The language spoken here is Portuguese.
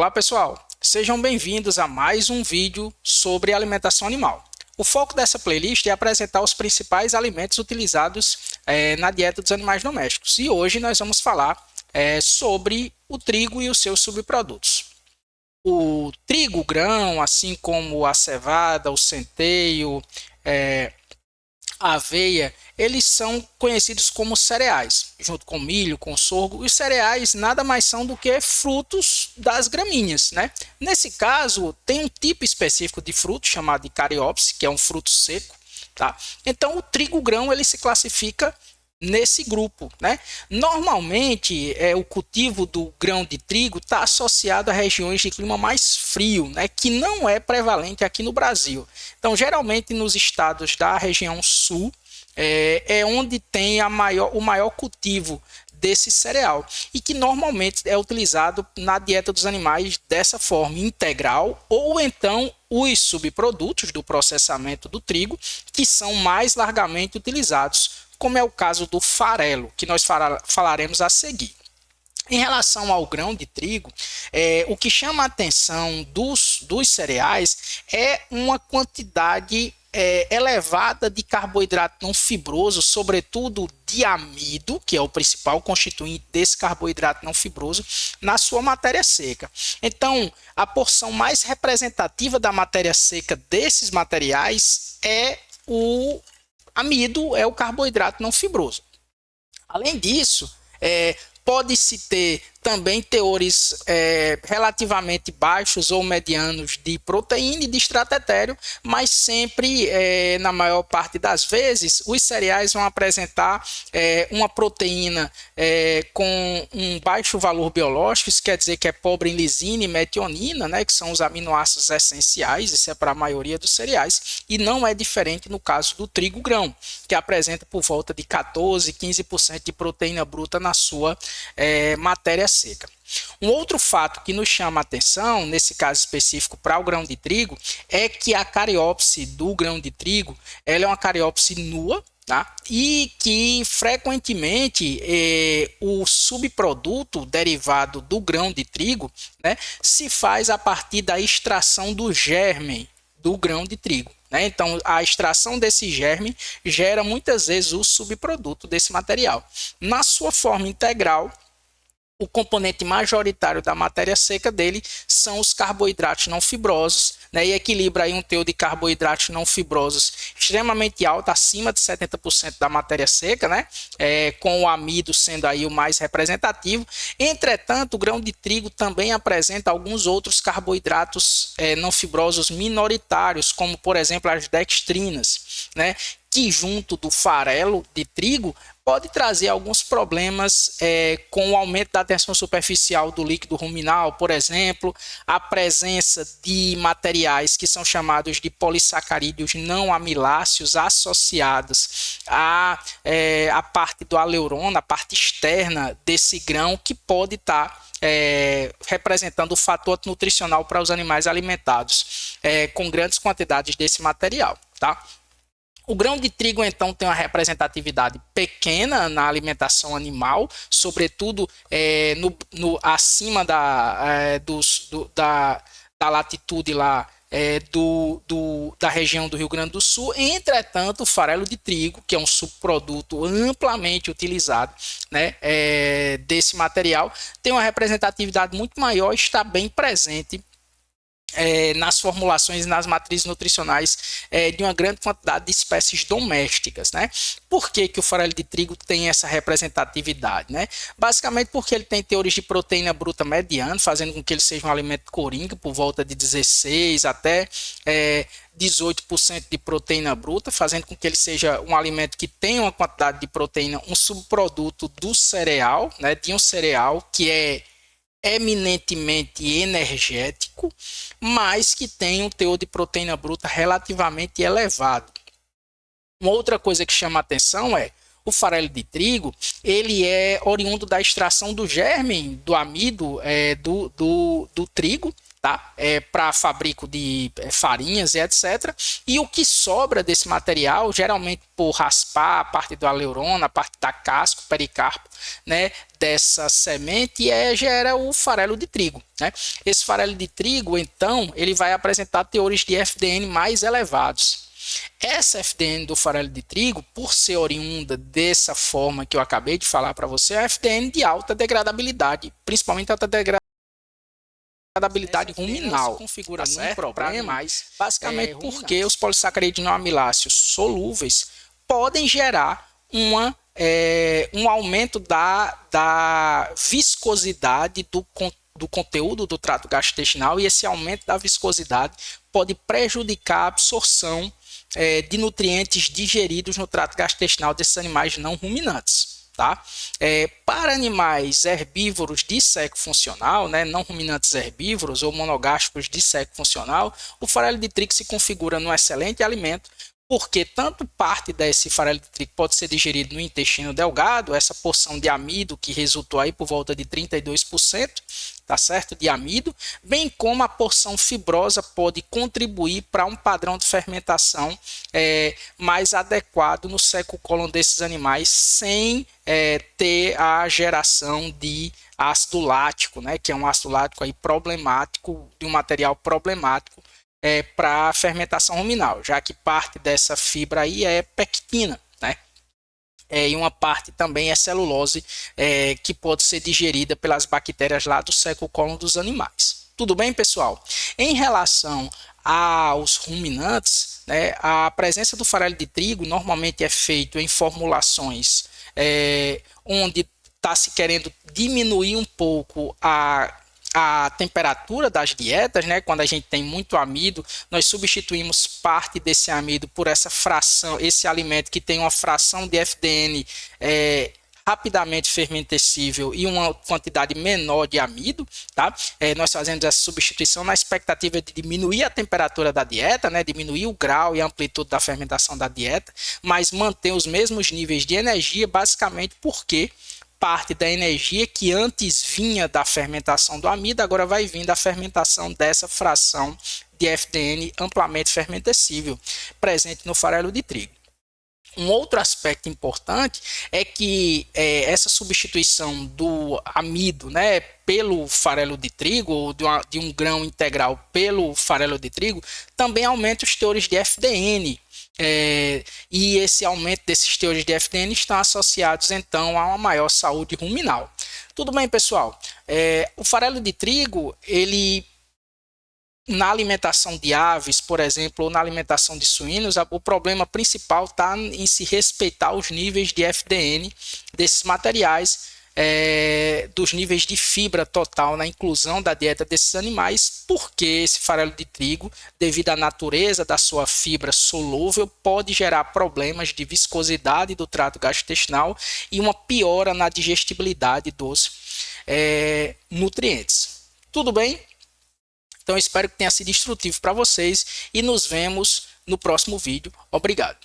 Olá pessoal, sejam bem-vindos a mais um vídeo sobre alimentação animal. O foco dessa playlist é apresentar os principais alimentos utilizados na dieta dos animais domésticos. E hoje nós vamos falar sobre o trigo e os seus subprodutos. O trigo grão, assim como a cevada, o centeio, a aveia, eles são conhecidos como cereais, junto com milho, com sorgo. Os cereais nada mais são do que frutos das gramíneas, né? Nesse caso, tem um tipo específico de fruto chamado de cariópsis, que é um fruto seco, tá? Então, o trigo-grão ele se classifica nesse grupo, né? Normalmente, o cultivo do grão de trigo está associado a regiões de clima mais frio, né? Que não é prevalente aqui no Brasil. Então, geralmente nos estados da região sul é onde tem o maior cultivo desse cereal e que normalmente é utilizado na dieta dos animais dessa forma integral, ou então os subprodutos do processamento do trigo, que são mais largamente utilizados, como é o caso do farelo, que nós falaremos a seguir. Em relação ao grão de trigo, o que chama a atenção dos cereais é uma quantidade elevada de carboidrato não fibroso, sobretudo de amido, que é o principal constituinte desse carboidrato não fibroso, na sua matéria seca. Então, a porção mais representativa da matéria seca desses materiais é o amido, é o carboidrato não fibroso. Além disso, pode-se ter também teores relativamente baixos ou medianos de proteína e de extrato etéreo, mas sempre, na maior parte das vezes, os cereais vão apresentar uma proteína com um baixo valor biológico. Isso quer dizer que é pobre em lisina e metionina, né, que são os aminoácidos essenciais. Isso é para a maioria dos cereais, e não é diferente no caso do trigo-grão, que apresenta por volta de 14, 15% de proteína bruta na sua matéria seca. Um outro fato que nos chama a atenção, nesse caso específico para o grão de trigo, é que a cariópse do grão de trigo ela é uma cariópse nua, tá? E que frequentemente o subproduto derivado do grão de trigo, né, se faz a partir da extração do germe do grão de trigo. Então, a extração desse germe gera muitas vezes o subproduto desse material. Na sua forma integral, o componente majoritário da matéria seca dele são os carboidratos não fibrosos, né, e equilibra aí um teor de carboidratos não fibrosos extremamente alto, acima de 70% da matéria seca, né, com o amido sendo aí o mais representativo. Entretanto, o grão de trigo também apresenta alguns outros carboidratos não fibrosos minoritários, como por exemplo as dextrinas, né, que junto do farelo de trigo pode trazer alguns problemas com o aumento da tensão superficial do líquido ruminal, por exemplo, a presença de materiais que são chamados de polissacarídeos não amiláceos associados à parte do aleurona, a parte externa desse grão, que pode estar representando o fator nutricional para os animais alimentados com grandes quantidades desse material, tá? O grão de trigo, então, tem uma representatividade pequena na alimentação animal, sobretudo acima da latitude lá da região do Rio Grande do Sul. Entretanto, o farelo de trigo, que é um subproduto amplamente utilizado, né, desse material, tem uma representatividade muito maior e está bem presente nas formulações e nas matrizes nutricionais de uma grande quantidade de espécies domésticas, né? Por que o farelo de trigo tem essa representatividade, né? Basicamente porque ele tem teores de proteína bruta mediana, fazendo com que ele seja um alimento coringa, por volta de 16 até 18% de proteína bruta, fazendo com que ele seja um alimento que tenha uma quantidade de proteína, um subproduto do cereal, né? De um cereal que é eminentemente energético, mas que tem um teor de proteína bruta relativamente elevado. Uma outra coisa que chama a atenção é o farelo de trigo. Ele é oriundo da extração do germe do amido do trigo, tá? Para fabrico de farinhas e etc. E o que sobra desse material, geralmente por raspar a parte do aleurona, a parte da casca, o pericarpo, né, dessa semente, gera o farelo de trigo, né? Esse farelo de trigo, então, ele vai apresentar teores de FDN mais elevados. Essa FDN do farelo de trigo, por ser oriunda dessa forma que eu acabei de falar para você, é a FDN de alta degradabilidade, principalmente alta degradabilidade ruminal. Configura num problema, basicamente porque os polissacarídeos não amiláceos solúveis podem gerar um aumento da viscosidade do conteúdo do trato gastrointestinal, e esse aumento da viscosidade pode prejudicar a absorção de nutrientes digeridos no trato gastrointestinal desses animais não ruminantes. Tá? Para animais herbívoros de seco funcional, né, não ruminantes herbívoros ou monogástricos de seco funcional, o farelo de trigo se configura num excelente alimento, porque tanto parte desse farelo de trigo pode ser digerido no intestino delgado, essa porção de amido que resultou aí por volta de 32%, tá certo, de amido, bem como a porção fibrosa pode contribuir para um padrão de fermentação mais adequado no seco-cólon desses animais, sem ter a geração de ácido lático, né, que é um ácido lático aí problemático, de um material problemático para a fermentação ruminal, já que parte dessa fibra aí é pectina, né? E uma parte também é celulose, que pode ser digerida pelas bactérias lá do seco-cólon dos animais. Tudo bem, pessoal? Em relação aos ruminantes, né, a presença do farelo de trigo normalmente é feito em formulações onde está se querendo diminuir um pouco a temperatura das dietas, né? Quando a gente tem muito amido, nós substituímos parte desse amido por essa fração, esse alimento que tem uma fração de FDN rapidamente fermentescível e uma quantidade menor de amido, tá? Nós fazemos essa substituição na expectativa de diminuir a temperatura da dieta, né? Diminuir o grau e a amplitude da fermentação da dieta, mas manter os mesmos níveis de energia, basicamente porque parte da energia que antes vinha da fermentação do amido, agora vai vir da fermentação dessa fração de FDN amplamente fermentescível, presente no farelo de trigo. Um outro aspecto importante é que essa substituição do amido, né, pelo farelo de trigo, ou de um grão integral pelo farelo de trigo, também aumenta os teores de FDN. E esse aumento desses teores de FDN estão associados então a uma maior saúde ruminal. Tudo bem, pessoal? O farelo de trigo, ele na alimentação de aves, por exemplo, ou na alimentação de suínos, o problema principal está em se respeitar os níveis de FDN desses materiais, dos níveis de fibra total na inclusão da dieta desses animais, porque esse farelo de trigo, devido à natureza da sua fibra solúvel, pode gerar problemas de viscosidade do trato gastrointestinal e uma piora na digestibilidade dos nutrientes. Tudo bem? Então, espero que tenha sido instrutivo para vocês e nos vemos no próximo vídeo. Obrigado.